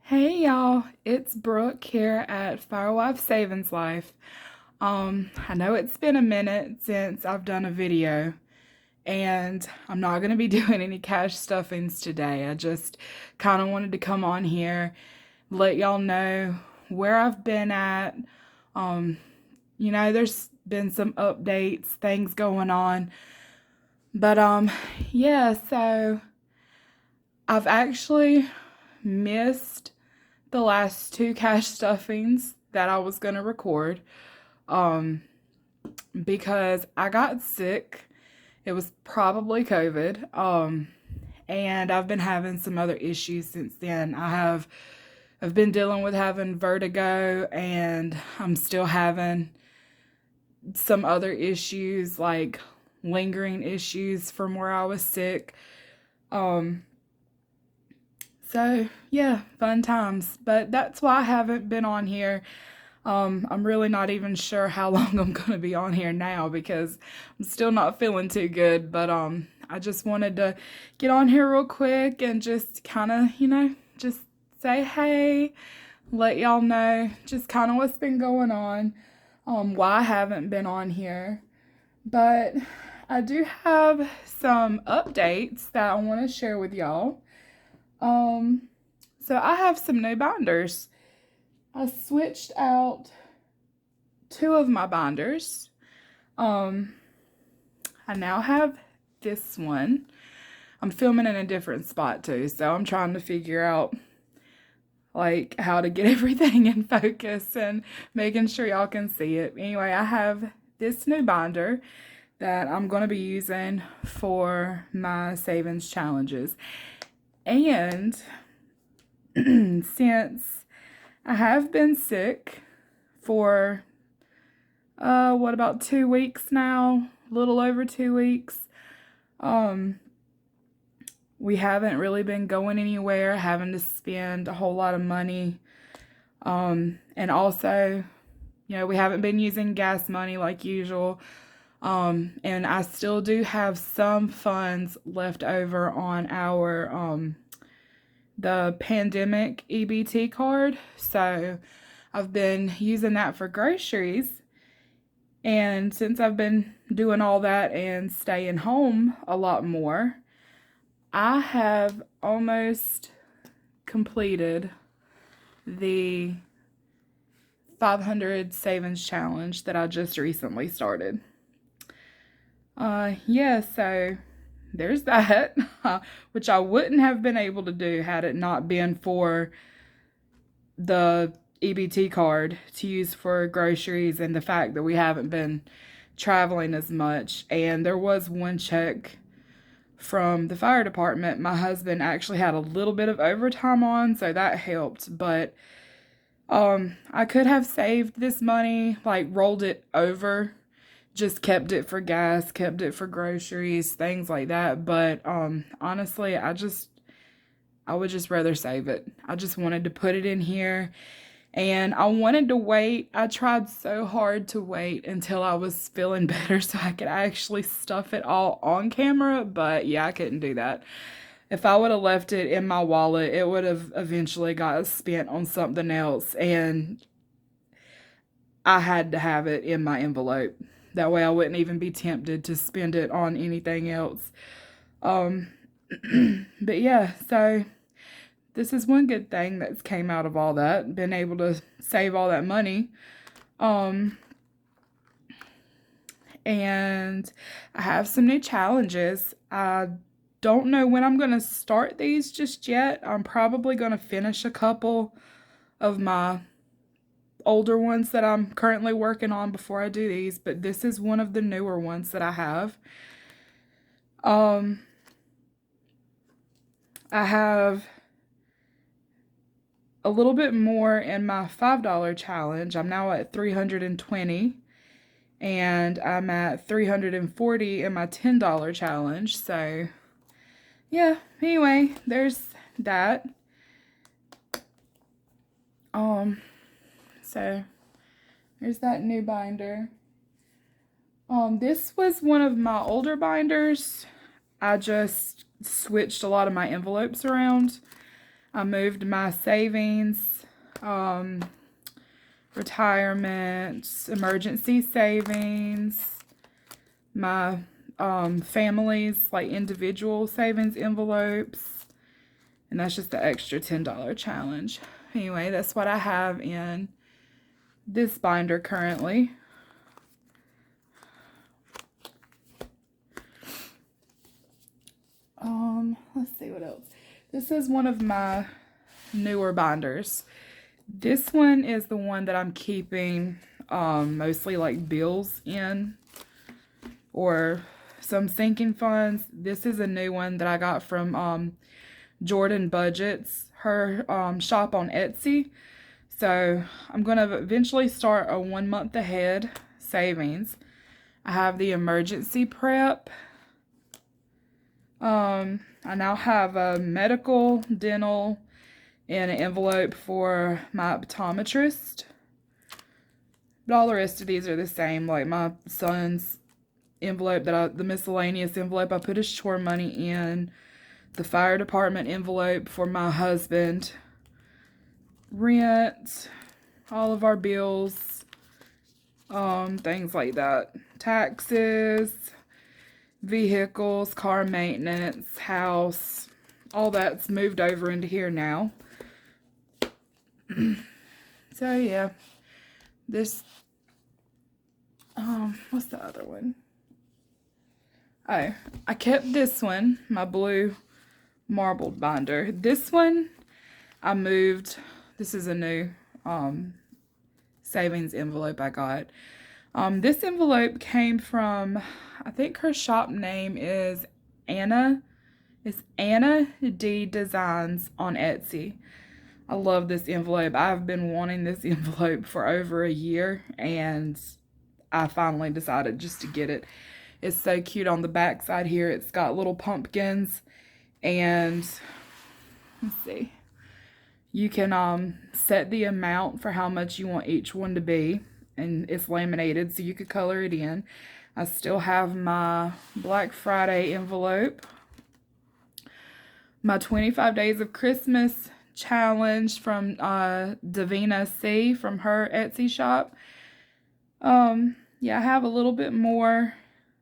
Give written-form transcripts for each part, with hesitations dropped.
Hey y'all, it's Brooke here at Firewife Savings Life. I know it's been a minute since I've done a video, and I'm not going to be doing any cash stuffings today. I just kind of wanted to come on here, let y'all know where I've been at. Um, there's been some updates, things going on. But yeah, so I've actually missed the last two cash stuffings that I was going to record um, because I got sick. It was probably COVID. And I've been having some other issues since then. I've been dealing with having vertigo, and I'm still having some other issues like lingering issues from where I was sick. Um, so yeah, fun times. But that's why I haven't been on here. I'm really not even sure how long I'm going to be on here now because I'm still not feeling too good. But I just wanted to get on here real quick and just kind of, just say hey, let y'all know just kind of what's been going on, why I haven't been on here. But I do have some updates that I want to share with y'all. So I have some new binders. I switched out two of my binders. I now have this one. I'm filming in a different spot too, so I'm trying to figure out like how to get everything in focus and making sure y'all can see it. Anyway, I have this new binder that I'm going to be using for my savings challenges. And since I have been sick for about 2 weeks now, a little over 2 weeks. We haven't really been going anywhere, having to spend a whole lot of money. And also, we haven't been using gas money like usual. And I still do have some funds left over on our the pandemic EBT card. So I've been using that for groceries. And since I've been doing all that and staying home a lot more, I have almost completed the 500 savings challenge that I just recently started. Yeah, so there's that, which I wouldn't have been able to do had it not been for the EBT card to use for groceries and the fact that we haven't been traveling as much. And there was one check from the fire department. My husband actually had a little bit of overtime on, so that helped. But I could have saved this money, like rolled it over, just kept it for gas, kept it for groceries, things like that. But honestly, I would just rather save it. I just wanted to put it in here. And I wanted to wait. I tried so hard to wait until I was feeling better so I could actually stuff it all on camera. But yeah, I couldn't do that. If I would have left it in my wallet, it would have eventually got spent on something else. And I had to have it in my envelope. That way I wouldn't even be tempted to spend it on anything else. But yeah, so this is one good thing that's came out of all that, been able to save all that money. And I have some new challenges. I don't know when I'm going to start these just yet. I'm probably going to finish a couple of my older ones that I'm currently working on before I do these, but this is one of the newer ones that I have. I have a little bit more in my $5 challenge. I'm now at 320, and I'm at 340 in my $10 challenge. So yeah, anyway, there's that. So there's that new binder. This was one of my older binders. I just switched a lot of my envelopes around. I moved my savings, retirement, emergency savings, my family's like individual savings envelopes, and that's just the extra $10 challenge. Anyway, that's what I have in this binder currently. Let's see what else. This is one of my newer binders. This one is the one that I'm keeping mostly like bills in or some sinking funds. This is a new one that I got from Jordan Budgets, her shop on Etsy. So I'm going to eventually start a 1 month ahead savings. I have the emergency prep. I now have a medical, dental, and an envelope for my optometrist. But all the rest of these are the same. Like my son's envelope, the miscellaneous envelope, I put his chore money in. The fire department envelope for my husband. Rent, all of our bills, things like that. Taxes, vehicles, car maintenance, house, all that's moved over into here now. So yeah, this, what's the other one? Oh, I kept this one, my blue marbled binder. This one I moved. This is a new savings envelope I got. This envelope came from, I think her shop name is Anna. It's Anna D Designs on Etsy. I love this envelope. I've been wanting this envelope for over a year, and I finally decided just to get it. It's so cute on the back side here. It's got little pumpkins, and let's see. You can set the amount for how much you want each one to be, and it's laminated so you could color it in. I still have my Black Friday envelope, my 25 Days of Christmas challenge from Davina C from her Etsy shop. Yeah, I have a little bit more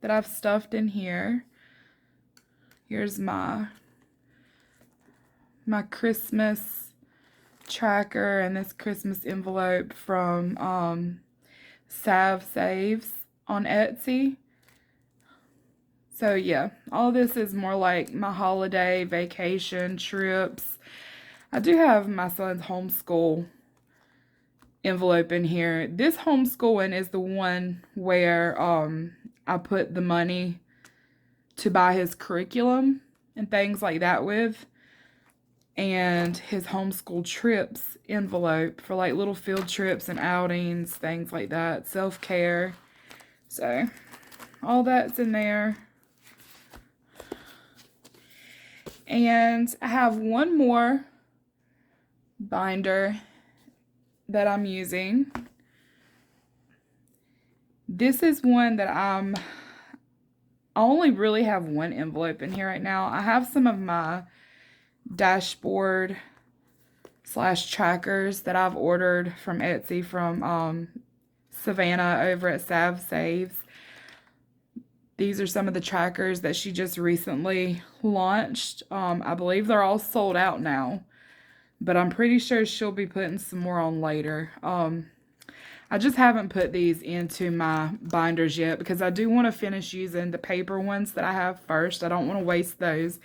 that I've stuffed in here. Here's my Christmas tracker and this Christmas envelope from Sav Saves on Etsy. So yeah, all this is more like my holiday, vacation, trips. I do have my son's homeschool envelope in here. This homeschooling is the one where I put the money to buy his curriculum and things like that with. And his homeschool trips envelope for like little field trips and outings, things like that, self-care. So all that's in there. And I have one more binder that I'm using. This is one that I only really have one envelope in here right now. I have some of my dashboard / trackers that I've ordered from Etsy from Savannah over at Sav Saves. These are some of the trackers that she just recently launched. I believe they're all sold out now, but I'm pretty sure she'll be putting some more on later. I just haven't put these into my binders yet because I do want to finish using the paper ones that I have first. I don't want to waste those.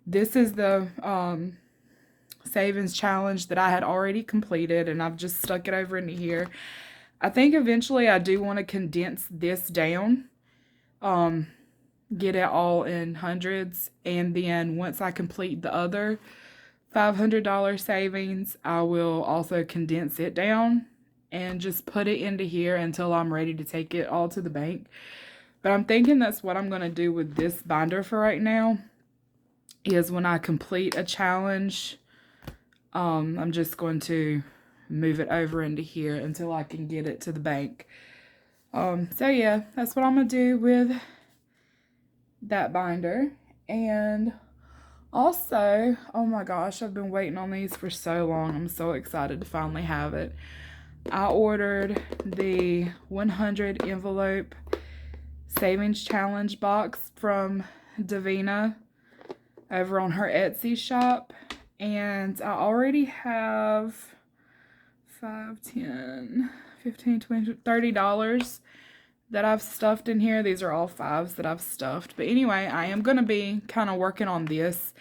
This is the savings challenge that I had already completed, and I've just stuck it over into here. I think eventually I do want to condense this down, get it all in hundreds, and then once I complete the other $500 savings, I will also condense it down and just put it into here until I'm ready to take it all to the bank. But I'm thinking that's what I'm going to do with this binder for right now, is when I complete a challenge, I'm just going to move it over into here until I can get it to the bank. So yeah, that's what I'm going to do with that binder. And Also, oh my gosh, I've been waiting on these for so long. I'm so excited to finally have it. I ordered the 100 envelope savings challenge box from Davina over on her Etsy shop. And I already have 5, 10, 15, 20, $30 that I've stuffed in here. These are all fives that I've stuffed. But anyway, I am going to be kind of working on this.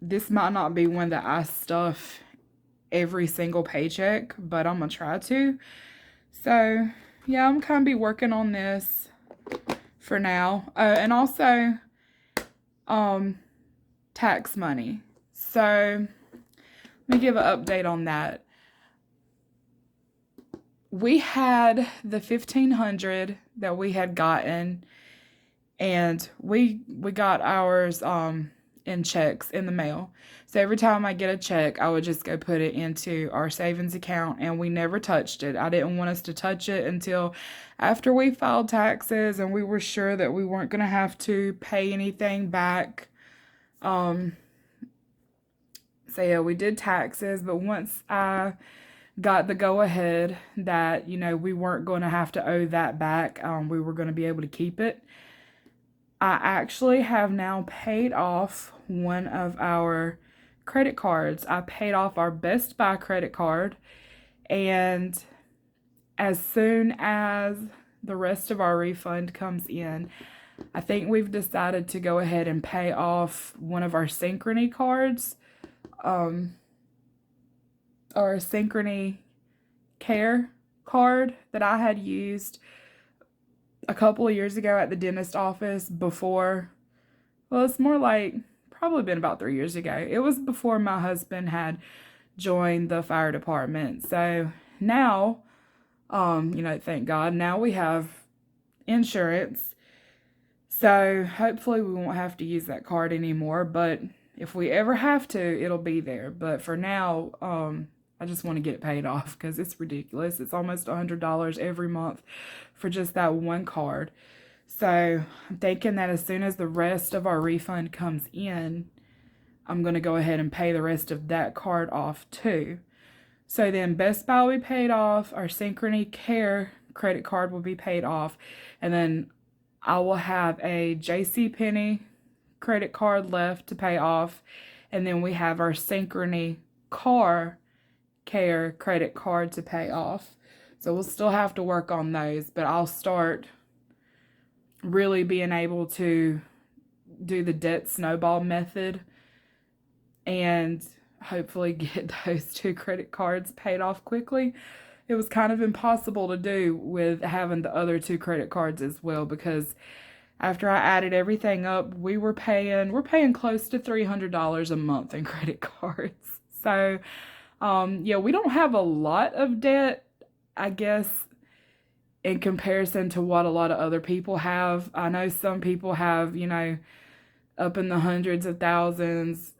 This might not be one that I stuff every single paycheck, but I'm going to try to. So, yeah, I'm going to be working on this for now. And also, tax money. So, let me give an update on that. We had the $1,500 that we had gotten, and we got ours in checks in the mail. So every time I get a check, I would just go put it into our savings account, and we never touched it. I didn't want us to touch it until after we filed taxes and we were sure that we weren't going to have to pay anything back. So yeah, we did taxes, but once I got the go-ahead that, you know, we weren't going to have to owe that back, we were going to be able to keep it, I actually have now paid off one of our credit cards. I paid off our Best Buy credit card, and as soon as the rest of our refund comes in, I think we've decided to go ahead and pay off one of our Synchrony cards, or a Synchrony Care card that I had used a couple of years ago at the dentist office before. Well, it's more like probably been about 3 years ago. It was before my husband had joined the fire department. So now, you know, thank God, now we have insurance. So hopefully we won't have to use that card anymore. But if we ever have to, it'll be there. But for now, I just want to get it paid off because it's ridiculous. It's almost $100 every month for just that one card. So I'm thinking that as soon as the rest of our refund comes in, I'm going to go ahead and pay the rest of that card off too. So then Best Buy will be paid off. Our Synchrony Care credit card will be paid off. And then I will have a JCPenney credit card left to pay off. And then we have our Synchrony Car Care credit card to pay off. So we'll still have to work on those, but I'll start really being able to do the debt snowball method and hopefully get those 2 credit cards paid off quickly. It was kind of impossible to do with having the other 2 credit cards as well, because after I added everything up, we're paying close to $300 a month in credit cards. So, yeah, we don't have a lot of debt, I guess, in comparison to what a lot of other people have. I know some people have, you know, up in the hundreds of thousands.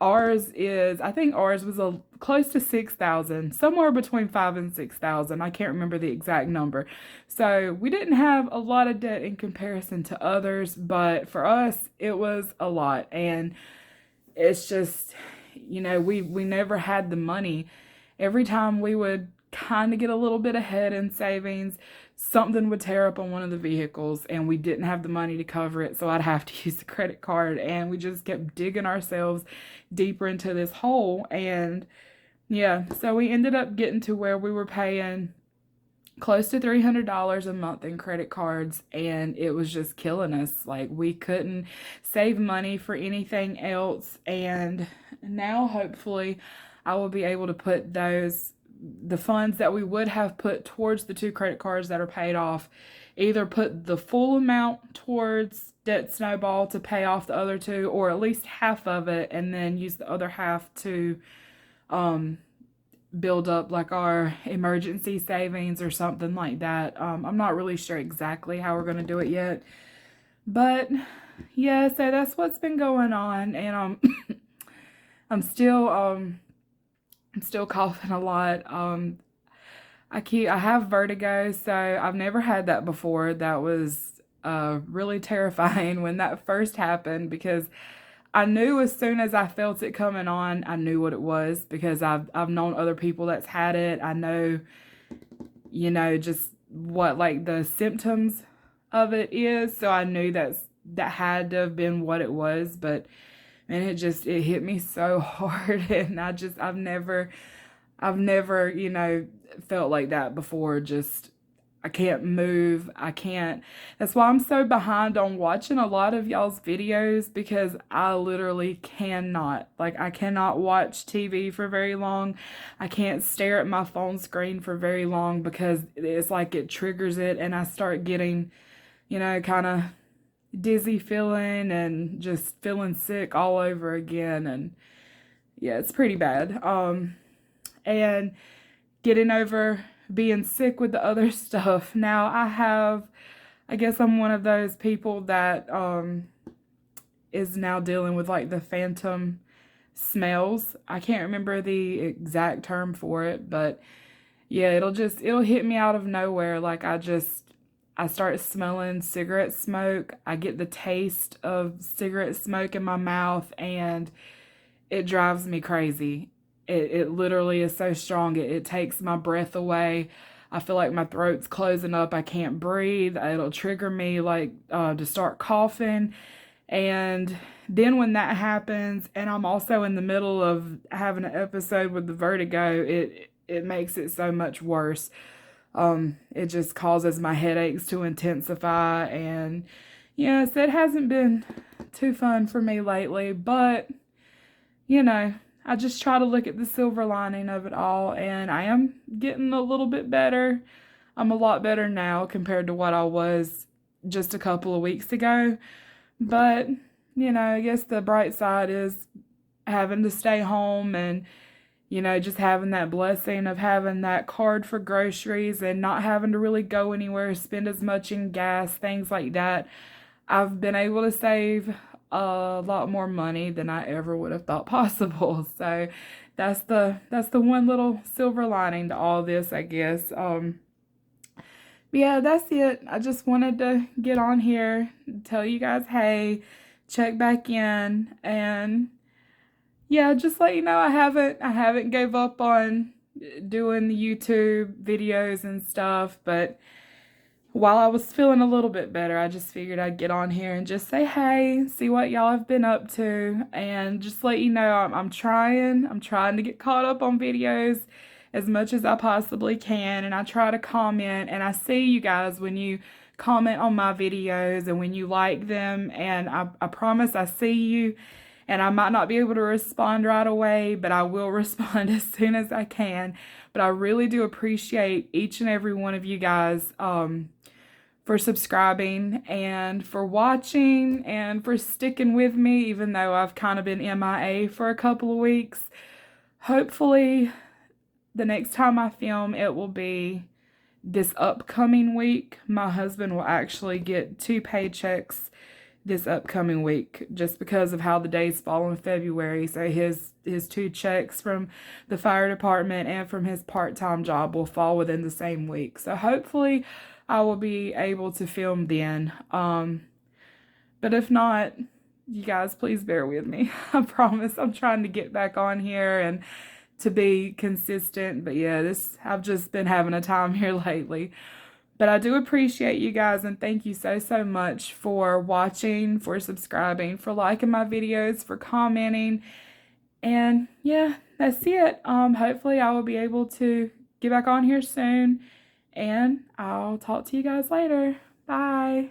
I think ours was close to 6,000, somewhere between 5 and 6,000. I can't remember the exact number. So we didn't have a lot of debt in comparison to others, but for us, it was a lot. And it's just, you know, we never had the money. Every time we would kind of get a little bit ahead in savings, something would tear up on one of the vehicles and we didn't have the money to cover it, so I'd have to use the credit card, and we just kept digging ourselves deeper into this hole. And yeah, so we ended up getting to where we were paying close to $300 a month in credit cards, and it was just killing us. Like, we couldn't save money for anything else. And now hopefully I will be able to put the funds that we would have put towards the 2 credit cards that are paid off, either put the full amount towards debt snowball to pay off the other 2, or at least half of it, and then use the other half to build up like our emergency savings or something like that. I'm not really sure exactly how we're going to do it yet, but yeah, so that's what's been going on. And I'm still coughing a lot. I have vertigo, so I've never had that before. That was really terrifying when that first happened, because I knew as soon as I felt it coming on, I knew what it was, because I've known other people that's had it. I know, just what like the symptoms of it is. So I knew that had to have been what it was. But and it hit me so hard, and I've never, felt like that before. Just, I can't move. I can't. That's why I'm so behind on watching a lot of y'all's videos, because I literally cannot. Like, I cannot watch TV for very long. I can't stare at my phone screen for very long, because it's like it triggers it, and I start getting, kind of dizzy feeling and just feeling sick all over again. And yeah, it's pretty bad. And getting over being sick with the other stuff. Now I guess I'm one of those people that is now dealing with like the phantom smells. I can't remember the exact term for it, but yeah, it'll hit me out of nowhere. Like, I start smelling cigarette smoke. I get the taste of cigarette smoke in my mouth, and it drives me crazy. It literally is so strong. It takes my breath away. I feel like my throat's closing up. I can't breathe. It'll trigger me, like, to start coughing. And then when that happens, and I'm also in the middle of having an episode with the vertigo, it makes it so much worse. It just causes my headaches to intensify. And yes, it hasn't been too fun for me lately, but I just try to look at the silver lining of it all, and I am getting a little bit better. I'm a lot better now compared to what I was just a couple of weeks ago. But, I guess the bright side is having to stay home, and, just having that blessing of having that card for groceries and not having to really go anywhere, spend as much in gas, things like that. I've been able to save a lot more money than I ever would have thought possible. So that's the one little silver lining to all this, I guess. Yeah, that's it. I just wanted to get on here, tell you guys, hey, check back in, and yeah, just let you know I haven't gave up on doing the YouTube videos and stuff, but while I was feeling a little bit better, I just figured I'd get on here and just say hey, see what y'all have been up to, and just let you know I'm trying to get caught up on videos as much as I possibly can, and I try to comment, and I see you guys when you comment on my videos and when you like them, and I promise I see you, and I might not be able to respond right away, but I will respond as soon as I can. But I really do appreciate each and every one of you guys for subscribing and for watching and for sticking with me, even though I've kind of been MIA for a couple of weeks. Hopefully, the next time I film, it will be this upcoming week. My husband will actually get 2 paychecks this upcoming week, just because of how the days fall in February. So his 2 checks from the fire department and from his part-time job will fall within the same week. So hopefully I will be able to film then. But if not, you guys, please bear with me. I promise I'm trying to get back on here and to be consistent. But yeah, I've just been having a time here lately. But I do appreciate you guys, and thank you so, so much for watching, for subscribing, for liking my videos, for commenting. And yeah, that's it. Hopefully I will be able to get back on here soon, and I'll talk to you guys later. Bye.